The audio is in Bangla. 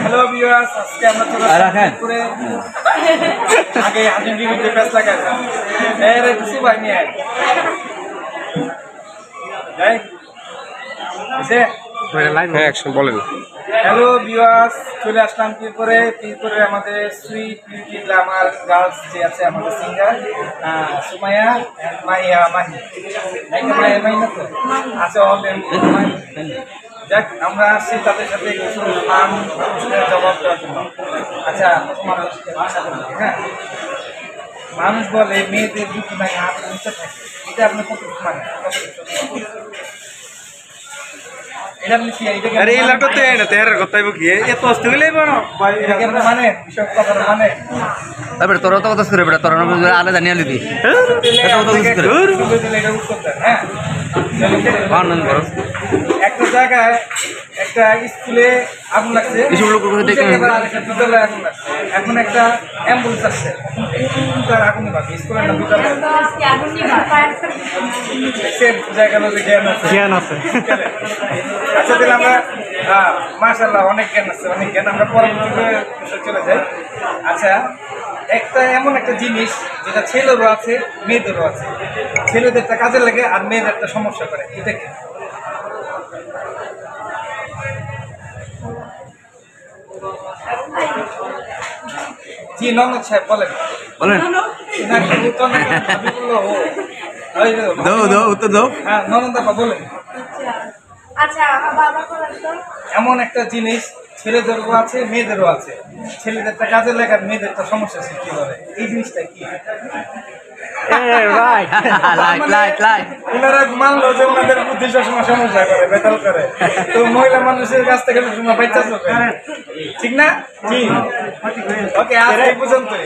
হ্যালো ভিউয়ার্স, আজকে আমরা করে আগে হাজির টিভিতে প্যাচ লাগাই এর কিছু ভাই নিয়ে বলেন। হ্যালো ভিউয়ার্স, চলে আসলাম পীরপুরে আমাদের সুইট বিউটি গ্ল্যামার গার্লস যে আছে আমাদের সিঙ্গার সুমাইয়া মাইয়া মাহি মাইয়া মাহি না তো আছে যাক, আমরা আসছি তাদের সাথে কিছু মানুষের জবাব দেওয়ার জন্য। আচ্ছা, হ্যাঁ, মানুষ বলে মেয়েদের দুটো নাই হাত নিচে থাকে, এটা আপনি কত মানে তোরা তো কথা করে বেটা তোরা আলাদা জানিয়ে দিবি একটা জায়গায় একটা স্কুলে আগুন লাগছে, বিদ্যালয়ে আগুন লাগছে, এখন একটা অ্যাম্বুলেন্স আসছে, আগুন নিভাবে স্কুলের না বিদ্যালয় জ্ঞান আছে। আচ্ছা, তাহলে আমরা মাশাআল্লাহ অনেক জ্ঞান আছে, অনেক জ্ঞান। আমরা পরবর্তীতে চলে যাই। আচ্ছা, একটা এমন একটা জিনিস যেটা ছেলেরও আছে মেয়েদেরও আছে, ছেলেদেরটা কাজে লাগে আর মেয়েদের একটা সমস্যা করে, এটা কি? জি ননদ সাহেব বলেন বলেন উত্তর দাও। হ্যাঁ ননদা বলেন। এমন একটা জিনিস ছেলেদেরও আছে মেয়েদেরও আছে, ছেলেদেরটা কাজে লাগার মেয়েদেরটা সমস্যা সৃষ্টি করে, এই জিনিসটা কি? ওনারা মানলো যে ওনাদের বুদ্ধি সবসময় সমস্যা করে, বেতাল করে, তো মহিলা মানুষের কাছ থেকে বাচ্চা চলবে, ঠিক না? জি, ওকে, আজ এই পর্যন্তই।